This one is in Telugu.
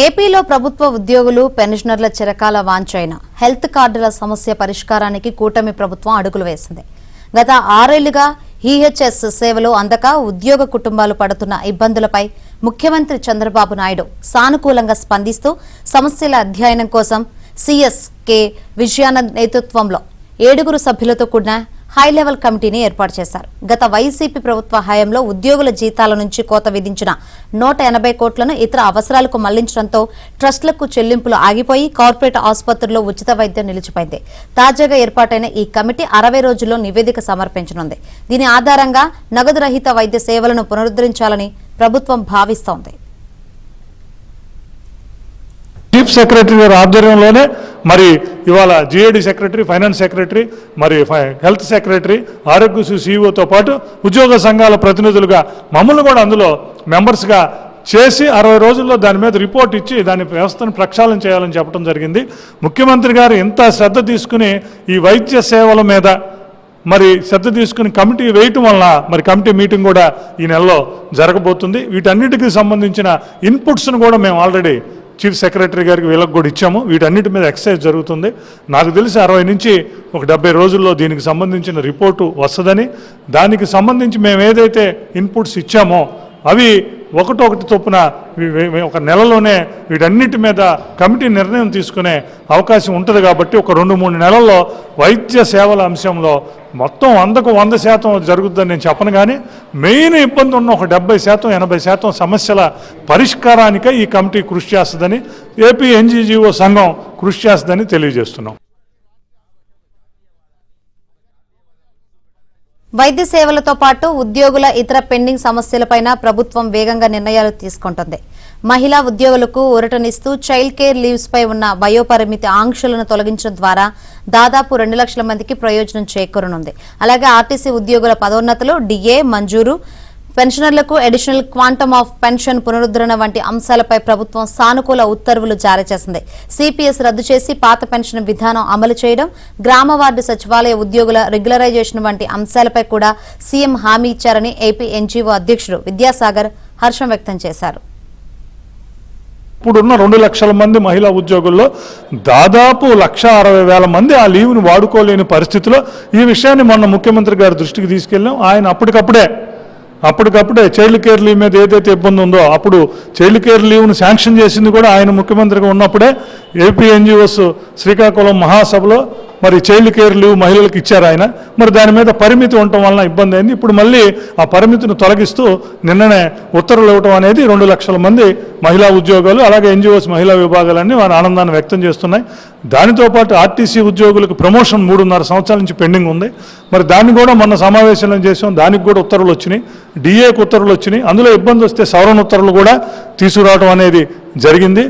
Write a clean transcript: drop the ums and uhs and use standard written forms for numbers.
ఏపీలో ప్రభుత్వ ఉద్యోగులు పెన్షనర్ల చిరకాల వాంఛైన హెల్త్ కార్డుల సమస్య పరిష్కారానికి కూటమి ప్రభుత్వం అడుగులు వేసింది. గత 6 ఏళ్లుగా ఈహెచ్ఎస్ సేవలు అందక ఉద్యోగ కుటుంబాలు పడుతున్న ఇబ్బందులపై ముఖ్యమంత్రి చంద్రబాబు నాయుడు సానుకూలంగా స్పందిస్తూ సమస్యల అధ్యయనం కోసం సిఎస్.కె. విజయానంద్ నేతృత్వంలో 7 సభ్యులతో కూడిన హై లెవెల్ కమిటీని ఏర్పాటు చేశారు. గత వైసీపీ ప్రభుత్వ హయాంలో ఉద్యోగుల జీతాల నుంచి కోత విధించిన 180 కోట్లను ఇతర అవసరాలకు మళ్లించడంతో ట్రస్టులకు చెల్లింపులు ఆగిపోయి కార్పొరేట్ ఆసుపత్రుల్లో ఉచిత వైద్యం నిలిచిపోయింది. తాజాగా ఏర్పాటైన ఈ కమిటీ 60 రోజుల్లో నివేదిక సమర్పించనుంది. దీని ఆధారంగా నగదు రహిత వైద్య సేవలను పునరుద్ధరించాలని ప్రభుత్వం భావిస్తోంది. చీఫ్ సెక్రటరీ గారి ఆధ్వర్యంలోనే మరి ఇవాళ జిఏడి సెక్రటరీ, ఫైనాన్స్ సెక్రటరీ, మరి హెల్త్ సెక్రటరీ, ఆరోగ్యశ్రీ సీఈఓతో పాటు ఉద్యోగ సంఘాల ప్రతినిధులుగా మమ్మల్ని కూడా అందులో మెంబర్స్గా చేసి 60 రోజుల్లో దాని మీద రిపోర్ట్ ఇచ్చి దాని వ్యవస్థను ప్రక్షాళన చేయాలని చెప్పడం జరిగింది. ముఖ్యమంత్రి గారు ఇంత శ్రద్ధ తీసుకుని ఈ వైద్య సేవల మీద మరి శ్రద్ధ తీసుకుని కమిటీ వేయటం వల్ల మరి కమిటీ మీటింగ్ కూడా ఈ నెలలో జరగబోతుంది. వీటన్నిటికీ సంబంధించిన ఇన్పుట్స్ను కూడా మేము ఆల్రెడీ చీఫ్ సెక్రటరీ గారికి వీళ్ళకి కూడా ఇచ్చాము. వీటన్నిటి మీద ఎక్సర్సైజ్ జరుగుతుంది. నాకు తెలిసి 60 నుంచి ఒక 70 రోజుల్లో దీనికి సంబంధించిన రిపోర్టు వస్తుందని, దానికి సంబంధించి మేము ఏదైతే ఇన్పుట్స్ ఇచ్చామో అవి ఒకటొకటి చొప్పున ఒక నెలలోనే వీటన్నిటి మీద కమిటీ నిర్ణయం తీసుకునే అవకాశం ఉంటుంది. కాబట్టి ఒక 2-3 నెలల్లో వైద్య సేవల అంశంలో మొత్తం 100కు 100% జరుగుతుందని నేను చెప్పను. కానీ మెయిన్ ఇబ్బంది ఉన్న ఒక 70%, 80% సమస్యల పరిష్కారానికే ఈ కమిటీ కృషి చేస్తుందని, ఏపీ ఎన్జీఓ సంఘం కృషి చేస్తుందని తెలియజేస్తున్నాం. వైద్య సేవలతో పాటు ఉద్యోగుల ఇతర పెండింగ్ సమస్యలపైన ప్రభుత్వం వేగంగా నిర్ణయాలు తీసుకుంటుంది. మహిళా ఉద్యోగులకు ఊరటనిస్తూ చైల్డ్ కేర్ లీవ్స్ పై ఉన్న వయోపరిమితి ఆంక్షలను తొలగించడం ద్వారా దాదాపు 2 లక్షల మందికి ప్రయోజనం చేకూరనుంది. అలాగే ఆర్టీసీ ఉద్యోగుల పదోన్నతులు, డిఏ మంజూరు, పెన్షనర్లకు అడిషనల్ క్వాంటమ్ ఆఫ్ పెన్షన్ పునరుద్ధరణ వంటి అంశాలపై ప్రభుత్వం సానుకూల ఉత్తర్వులు జారీ చేసింది. సిపిఎస్ రద్దు చేసి పాత పెన్షన్ విధానం అమలు చేయడం, గ్రామ వార్డు సచివాలయ ఉద్యోగుల రెగ్యులరైజేషన్ వంటి అంశాలపై కూడా సీఎం హామీ ఇచ్చారని ఏపీ ఎన్జీఓ అధ్యక్షుడు విద్యాసాగర్ హర్షం వ్యక్తం చేశారు. ఇప్పుడున్న 2 లక్షల మంది మహిళా ఉద్యోగుల్లో దాదాపు 1,60,000 మంది ఆ లీవ్ను వాడుకోలేని పరిస్థితిలో ఈ విషయాన్ని మొన్న ముఖ్యమంత్రి గారి దృష్టికి తీసుకెళ్ళాం. ఆయన అప్పటికప్పుడే చైల్డ్ కేర్ లీవ్ మీద ఏదైతే ఇబ్బంది ఉందో అప్పుడు చైల్డ్ కేర్ లీవ్ను శాంక్షన్ చేసింది కూడా ఆయన ముఖ్యమంత్రిగా ఉన్నప్పుడే. ఏపీ ఎన్జీఓస్ శ్రీకాకుళం మహాసభలో మరి చైల్డ్ కేర్ లీవ్ మహిళలకు ఇచ్చారు ఆయన. మరి దాని మీద పరిమితి ఉండటం వలన ఇబ్బంది అయింది. ఇప్పుడు మళ్ళీ ఆ పరిమితిని తొలగిస్తూ నిన్ననే ఉత్తర్వులు ఇవ్వటం అనేది 2 లక్షల మంది మహిళా ఉద్యోగాలు, అలాగే ఎన్జీఓస్ మహిళా విభాగాలన్నీ వారి ఆనందాన్ని వ్యక్తం చేస్తున్నాయి. దానితో పాటు ఆర్టీసీ ఉద్యోగులకు ప్రమోషన్ 3.5 సంవత్సరాల నుంచి పెండింగ్ ఉంది. మరి దాన్ని కూడా మొన్న సమావేశంలో చేసాం. దానికి కూడా ఉత్తర్వులు వచ్చినాయి, డిఏకు ఉత్తర్వులు వచ్చినాయి. అందులో ఇబ్బంది వస్తే సవరణ ఉత్తర్వులు కూడా తీసుకురావడం అనేది జరిగింది.